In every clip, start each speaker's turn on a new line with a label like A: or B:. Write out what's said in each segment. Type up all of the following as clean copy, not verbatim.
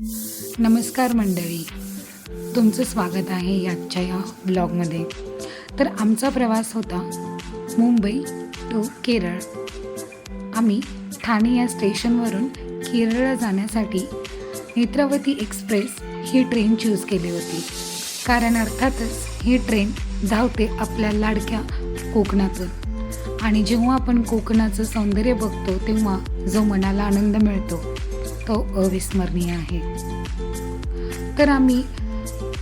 A: नमस्कार मंडळी, तुमचं स्वागत आहे आजच्या या ब्लॉगमध्ये. तर आमचा प्रवास होता मुंबई टू केरळ. आम्ही ठाणे या स्टेशनवरून केरळला जाण्यासाठी नेत्रावती एक्सप्रेस ही ट्रेन चूज केली होती. कारण अर्थातच ही ट्रेन धावते आपल्या लाडक्या कोकणातून, आणि जेव्हा आपण कोकणाचं सौंदर्य बघतो तेव्हा जो मनाला आनंद मिळतो तो अविस्मरणीय आहे. तर आम्ही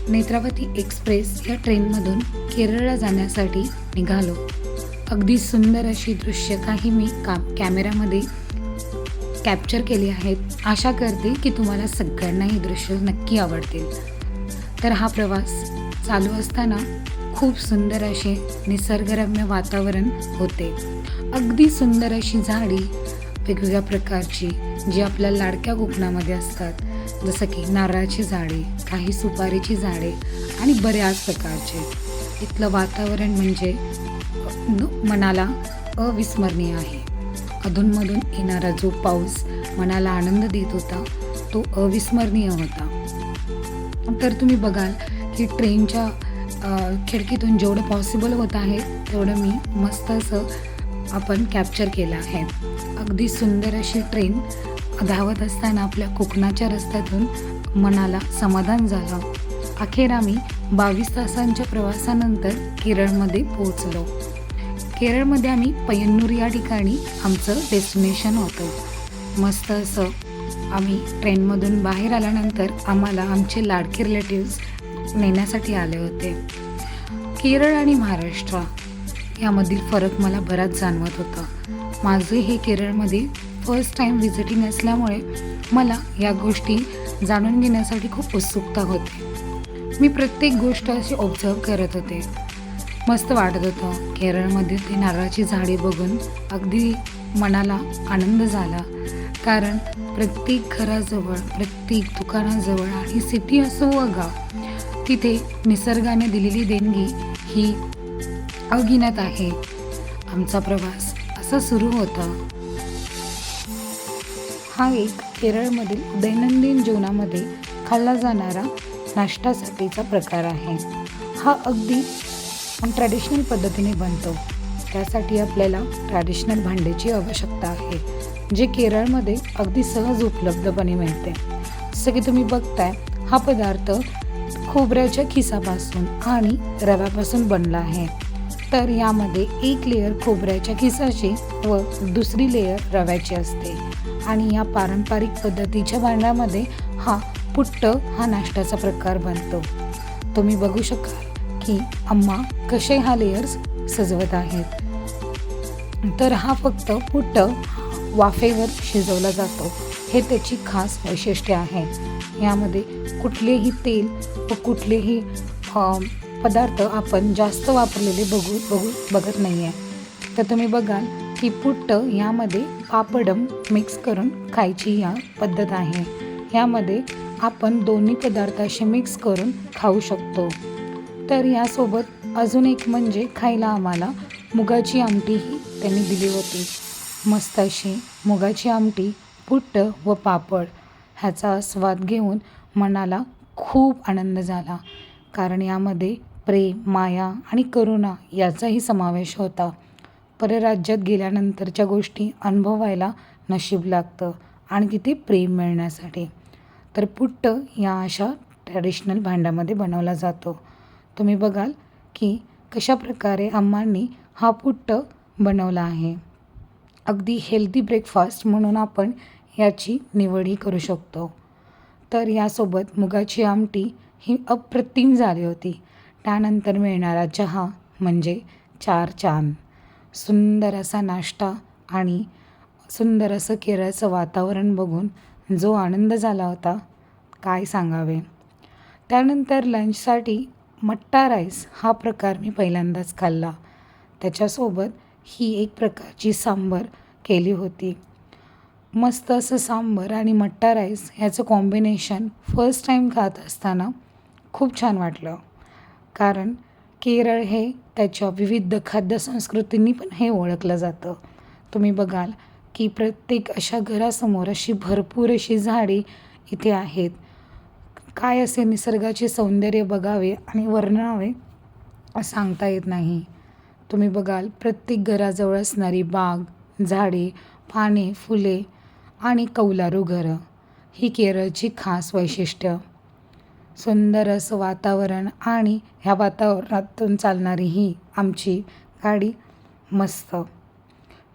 A: नेत्रावती एक्सप्रेस या ट्रेनमधून केरळला जाण्यासाठी निघालो. अगदी सुंदर अशी दृश्य काही मी कॅमेऱ्यामध्ये कॅप्चर केली आहेत. आशा करते की तुम्हाला सगळ्यांना ही दृश्य नक्की आवडतील. तर हा प्रवास चालू असताना खूप सुंदर असे निसर्गरम्य वातावरण होते. अगदी सुंदर अशी झाडी वेगवेगळ्या प्रकारची जी आपल्या लाडक्या कोकणामध्ये असतात, जसं की नारळाची झाडे, काही सुपारीची झाडे आणि बऱ्याच प्रकारचे. इथलं वातावरण म्हणजे मनाला अविस्मरणीय आहे. अधूनमधून येणारा जो पाऊस मनाला आनंद देत होता तो अविस्मरणीय होता. तर तुम्ही बघाल की ट्रेनच्या खिडकीतून जेवढं पॉसिबल होत आहे तेवढं मी मस्त असं आपण कॅप्चर केलं आहे. अगदी सुंदर अशी ट्रेन धावत असताना आपल्या कोकणाच्या रस्त्यातून मनाला समाधान झालं. अखेर आम्ही 22 तासांच्या प्रवासानंतर केरळमध्ये पोहोचलो. केरळमध्ये आम्ही पय्यन्नूर या ठिकाणी आमचं डेस्टिनेशन होतं. मस्त असं आम्ही ट्रेनमधून बाहेर आल्यानंतर आम्हाला आमचे लाडके रिलेटिव्स नेण्यासाठी आले होते. केरळ आणि महाराष्ट्र यामधील फरक मला बराच जाणवत होता. माझे हे केरळमध्ये फर्स्ट टाईम व्हिजिटिंग असल्यामुळे मला या गोष्टी जाणून घेण्यासाठी खूप उत्सुकता होती. मी प्रत्येक गोष्ट अशी ऑब्झर्व करत होते. मस्त वाटत होतं. केरळमध्ये ती नारळाची झाडे बघून अगदी मनाला आनंद झाला. कारण प्रत्येक घराजवळ, प्रत्येक दुकानाजवळ आणि सिटी असो व गाव, तिथे निसर्गाने दिलेली देणगी ही अगिनत आहे. आमचा प्रवास असा सुरू होता. हा एक केरळमधील दैनंदिन जीवनामध्ये खाल्ला जाणारा नाश्त्यासाठीचा प्रकार आहे. हा अगदी ट्रॅडिशनल पद्धतीने बनतो. त्यासाठी आपल्याला ट्रॅडिशनल भांड्याची आवश्यकता आहे, जे केरळमध्ये अगदी सहज उपलब्धपणे मिळते. जसं की तुम्ही बघताय, हा पदार्थ खोबऱ्याच्या खिसापासून आणि रव्यापासून बनला आहे. तर यामध्ये एक लेयर खोबऱ्याच्या खिसाची व दुसरी लेयर रव्याची असते. आणि या पारंपरिक पद्धतीच्या भांड्यामध्ये पुट्ट हा नाश्त्याचा प्रकार बनतो. तुम्ही बघू शकाल की अम्मा कसे हा लेयर्स सजवत आहेत. तर हा फक्त पुट्ट वाफेवर शिजवला जातो. हे त्याची खास वैशिष्ट्य आहे. यामध्ये कुठलेही तेल व कुठलेही पदार्थ आपण जास्त वापरलेले बघत नाही आहे. तर तुम्ही बघाल की पुट्ट यामध्ये पापडम मिक्स करून खायची या पद्धत आहे. यामध्ये आपण दोन्ही पदार्थ असे मिक्स करून खाऊ शकतो. तर यासोबत अजून एक म्हणजे खायला आम्हाला मुगाची आमटीही त्यांनी दिली होती. मस्त अशी मुगाची आमटी, पुट्ट व पापड ह्याचा स्वाद घेऊन मनाला खूप आनंद झाला. कारण यामध्ये प्रेम, माया आणि करुणा याचाही समावेश होता. परराज्यात गेल्यानंतरच्या गोष्टी अनुभवायला नशीब लागतं आणि तिथे प्रेम मिळण्यासाठी. तर पुट्ट या अशा ट्रॅडिशनल भांड्यामध्ये बनवला जातो. तुम्ही बघाल की कशा प्रकारे अम्मांनी हा पुट्ट बनवला आहे. अगदी हेल्दी ब्रेकफास्ट म्हणून आपण याची निवडही करू शकतो. तर यासोबत मुगाची आमटी ही अप्रतिम झाली होती. त्यानंतर मिळणारा चहा म्हणजे चार चांद. सुंदर असा नाश्ता आणि सुंदर असं केरळचं वातावरण बघून जो आनंद झाला होता काय सांगावे. त्यानंतर लंचसाठी मट्टा राईस हा प्रकार मी पहिल्यांदाच खाल्ला. त्याच्यासोबत ही एक प्रकारची सांबर केली होती. मस्त असं सांबर आणि मट्टा राईस ह्याचं कॉम्बिनेशन फर्स्ट टाईम खात असताना खूप छान वाटलं. कारण केरळ हे त्याच्या विविध खाद्यसंस्कृतींनी पण हे ओळखलं जातं. तुम्ही बघाल की प्रत्येक अशा घरासमोर अशी भरपूर अशी झाडे इथे आहेत. काय असे निसर्गाचे सौंदर्य बघावे आणि वर्णनावे सांगता येत नाही. तुम्ही बघाल प्रत्येक घराजवळ असणारी बाग, झाडे, पाने, फुले आणि कौलारू घरं ही केरळची खास वैशिष्ट्य. सुंदर असं वातावरण आणि ह्या वातावरणातून चालणारी ही आमची गाडी मस्त.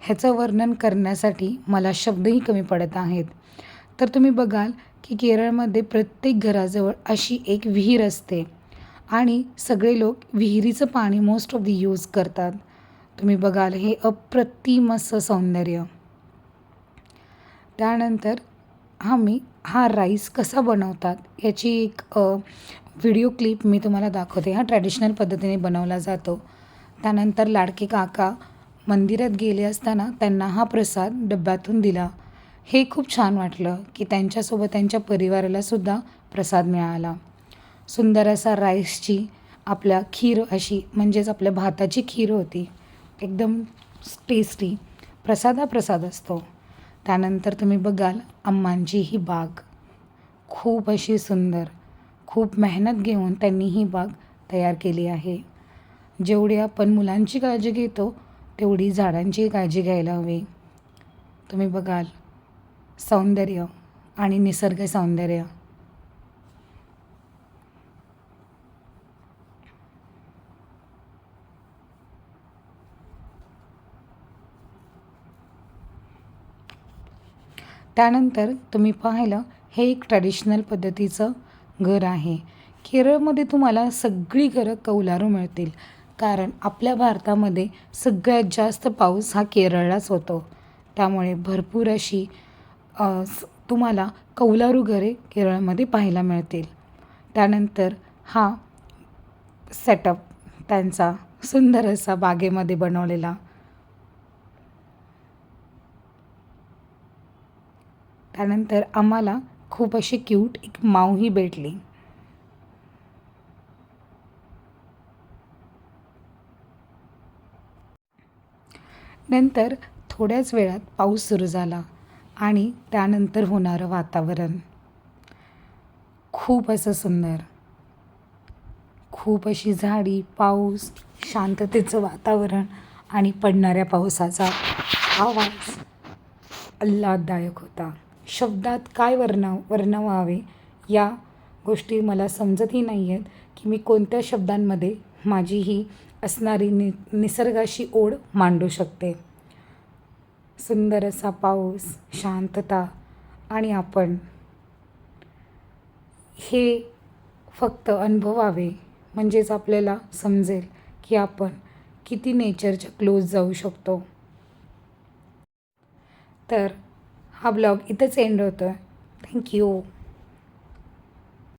A: ह्याचं वर्णन करण्यासाठी मला शब्दही कमी पडत आहेत. तर तुम्ही बघाल की केरळमध्ये प्रत्येक घराजवळ अशी एक विहीर असते आणि सगळे लोक विहिरीचं पाणी मोस्ट ऑफ दी यूज करतात. तुम्ही बघाल हे अप्रतिम असं सौंदर्य. त्यानंतर हा राईस कसा बनवतात याची एक व्हिडिओ क्लिप मी तुम्हाला दाखवते. हा ट्रॅडिशनल पद्धतीने बनवला जातो. त्यानंतर लाडके काका मंदिरात गेले असताना त्यांना हा प्रसाद डब्यातून दिला. हे खूप छान वाटलं की त्यांच्यासोबत त्यांच्या परिवारालासुद्धा प्रसाद मिळाला. सुंदर असा राईसची आपल्या खीर अशी म्हणजेच आपल्या भाताची खीर होती. एकदम टेस्टी. प्रसाद असतो. त्यानंतर तुम्ही बघाल अम्मांची ही बाग खूप अशी सुंदर, खूप मेहनत घेऊन त्यांनी ही बाग तयार केली आहे. जेवढी आपण मुलांची काळजी घेतो तेवढी झाडांची काळजी घ्यायला हवी. तुम्ही बघाल सौंदर्य आणि निसर्ग सौंदर्य. त्यानंतर तुम्ही पाहिलं हे एक ट्रॅडिशनल पद्धतीचं घर आहे. केरळमध्ये तुम्हाला सगळी घरं कौलारू मिळतील, कारण आपल्या भारतामध्ये सगळ्यात जास्त पाऊस हा केरळलाच होतो. त्यामुळे भरपूर अशी तुम्हाला कौलारू घरे केरळमध्ये पाहायला मिळतील. त्यानंतर हा सेटअप त्यांचा सुंदर असा बागेमध्ये बनवलेला. त्यानंतर आम्हाला खूप अशी क्यूट एक माऊही भेटली. नंतर थोड्याच वेळात पाऊस सुरू झाला आणि त्यानंतर होणारं वातावरण खूप असं सुंदर. खूप अशी झाडी, पाऊस, शांततेचं वातावरण आणि पडणाऱ्या पावसाचा आवाज आल्हाददायक होता. शब्दात काय वर्णवावे या गोष्टी मला समजतही नाही आहेत की मी कोणत्या शब्दांमध्ये माझी ही असणारी निसर्गाशी ओढ मांडू शकते. सुंदर असा पाऊस, शांतता आणि आपण हे फक्त अनुभवावे म्हणजेच आपल्याला समजेल की आपण किती नेचरच्या क्लोज जाऊ शकतो. तर हा ब्लॉग इथंच एंड होतो आहे. थँक्यू.